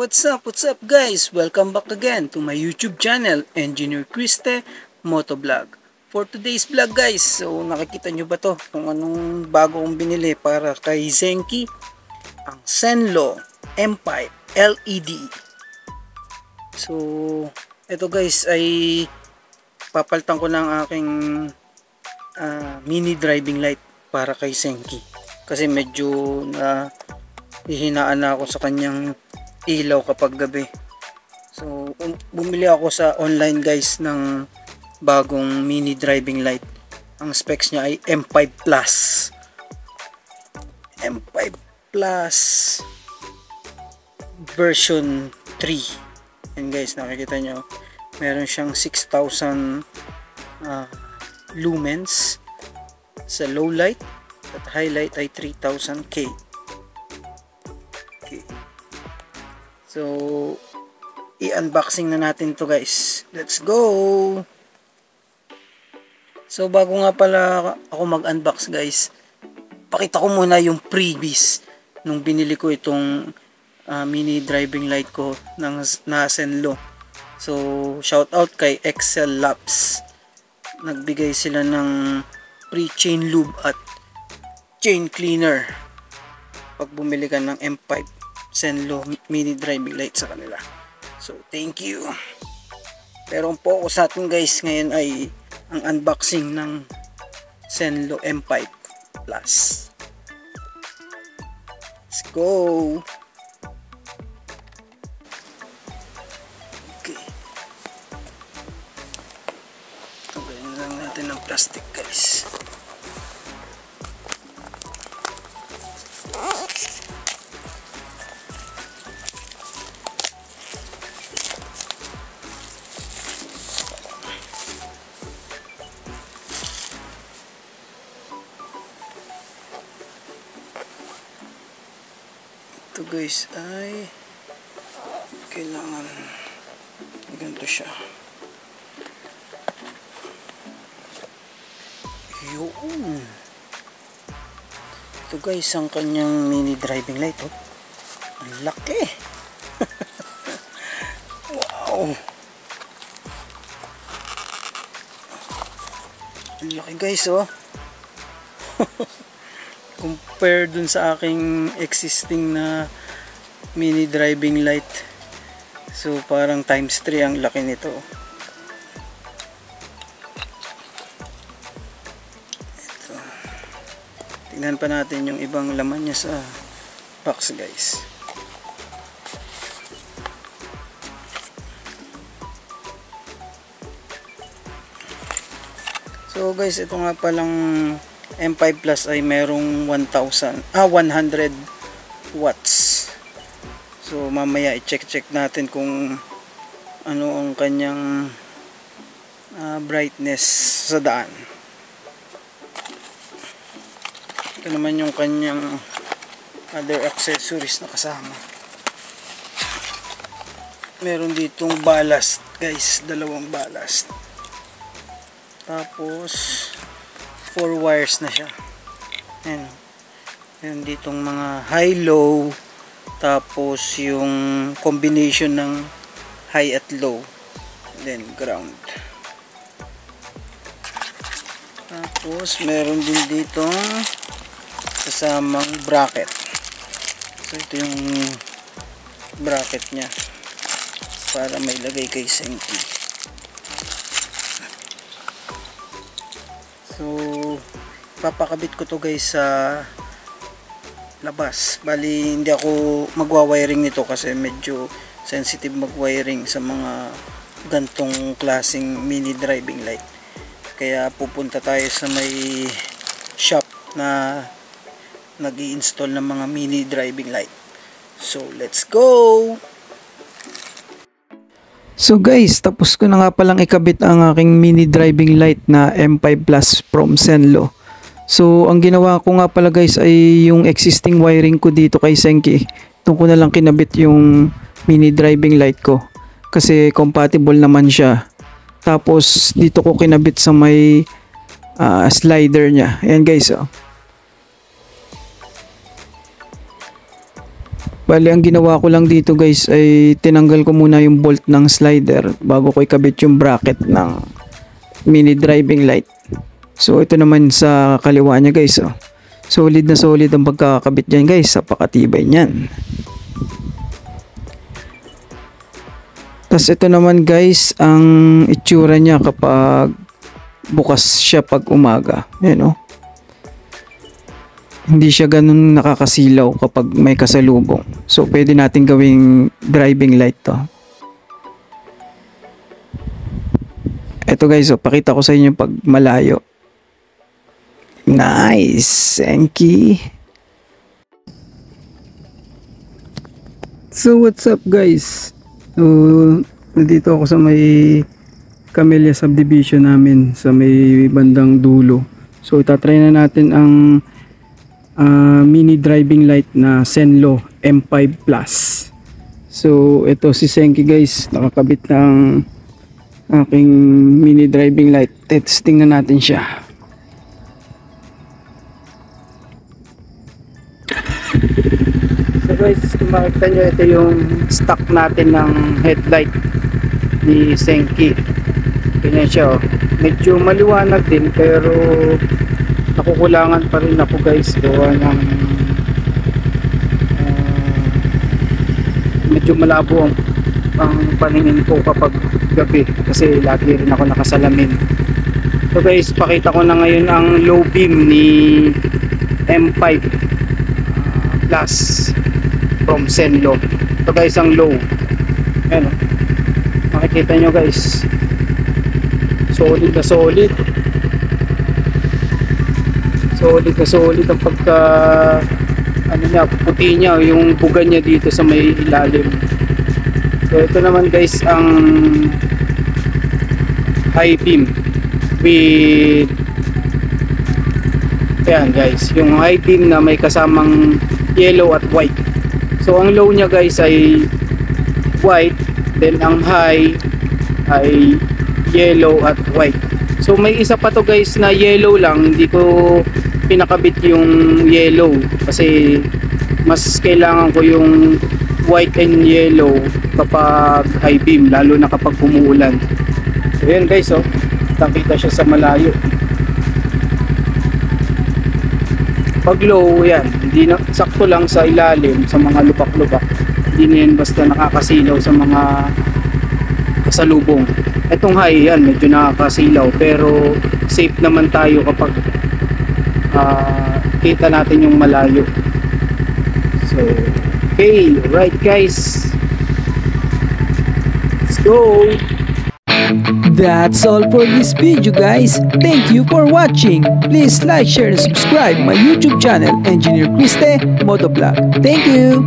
What's up guys? Welcome back again to my YouTube channel, Engineer Criste Motovlog. For today's vlog guys, so nakikita nyo ba to kung anong bago kong binili para kay Zenki? Ang Zenlo M5 LED. So ito guys ay papalitan ko ng aking mini driving light para kay Zenki. Kasi medyo hihinaan na ako sa kanyang ilaw kapag gabi. So bumili ako sa online guys ng bagong mini driving light. Ang specs niya ay M5 Plus. M5 Plus version 3. And guys, nakikita nyo, meron siyang 6,000 lumens sa low light at highlight ay 3,000K. Okay. So i-unboxing na natin to guys. Let's go. So bago nga pala ako mag-unbox guys, pakita ko muna yung previous nung binili ko itong mini driving light ko ng Zenlo. So shout out kay Excel Labs. Nagbigay sila ng free chain lube at chain cleaner pag bumili ka ng M5 Zenlo mini driving light sa kanila. So thank you. Pero ang focus natin guys ngayon ay ang unboxing ng Zenlo M5 Plus. Let's go. Okay. Tanggalin lang natin ang plastic guys. Ito guys ay kailangan ganito siya. Yun. Ito guys ang kanyang mini driving light. Oh. Ang laki. Wow. Ang laki guys oh. Compare dun sa aking existing na mini driving light, so parang times 3 ang laki nito. Ito. Tingnan pa natin yung ibang laman niya sa box guys. So guys, ito nga palang M5 Plus ay merong 100 watts. So mamaya i-check natin kung ano ang kanyang brightness sa daan. Ito naman yung kanyang other accessories na kasama. Meron ditong ballast guys, dalawang ballast. Tapos 4 wires na siya. Ayan. Ayan ditong mga high-low. Tapos yung combination ng high at low. Then ground. Tapos meron din ditong kasamang bracket. So ito yung bracket niya. Para may lagay kay Zenki. So papakabit ko to guys sa labas. Bali hindi ako magwa-wiring nito kasi medyo sensitive mag-wiring sa mga gantong klaseng mini driving light. Kaya pupunta tayo sa may shop na nag-i-install ng mga mini driving light. So let's go. So guys, tapos ko na nga palang ikabit ang aking mini driving light na M5 Plus from Zenlo. So ang ginawa ko nga pala guys ay yung existing wiring ko dito kay Zenki. Doon ko na lang kinabit yung mini driving light ko. Kasi compatible naman siya. Tapos dito ko kinabit sa may slider niya. Ayan guys oh. Bali, ang ginawa ko lang dito guys ay tinanggal ko muna yung bolt ng slider bago ko ikabit yung bracket ng mini driving light. So ito naman sa kaliwa niya guys. Oh. Solid na solid ang pagkakabit dyan guys. Napakatibay niyan. Tapos ito naman guys ang itsura niya kapag bukas siya pag umaga. Ayan oh. Hindi siya ganun nakakasilaw kapag may kasalubong. So pwede natin gawing driving light to. Ito guys, oh, pakita ko sa inyo pag malayo. Nice, Senki. So what's up guys? So nandito ako sa may Camellia subdivision namin sa may bandang dulo. So itatry na natin ang mini driving light na Zenlo M5 Plus. So ito si Senki guys, nakakabit ng aking mini driving light. Testing na natin siya. So guys, kung makikita nyo, ito yung stock natin ng headlight ni Senki. Ganyan siya oh. Medyo maliwanag din pero nakukulangan pa rin ako guys gawa ng medyo malabo ang paningin ko kapag gabi kasi lagi rin ako nakasalamin. So guys, pakita ko na ngayon ang low beam ni M5 Plus from Zenlo. Ito guys ang low. Ayan o. Makikita nyo guys. Solid na solid. Solid na solid ang pagka ano niya, puti niya, yung buga niya dito sa may ilalim. So ito naman guys ang high beam with ayan guys, yung high beam na may kasamang yellow at white. So ang low niya guys ay white, then ang high ay yellow at white. So may isa pa to guys na yellow lang, hindi ko pinakabit yung yellow kasi mas kailangan ko yung white and yellow kapag high beam, lalo na kapag umuulan. So yan guys oh, nakita siya sa malayo. Pag low yan, hindi na, sakto lang sa ilalim sa mga lubak-lubak, hindi na yan basta nakakasilaw sa mga kasalubong. Etong high yan, medyo nakakasilaw pero safe naman tayo kapag kita natin yung malayo. So okay, right guys, let's go. That's all for this video guys. Thank you for watching. Please like, share and subscribe my YouTube channel, Engineer Criste Motovlog. Thank you.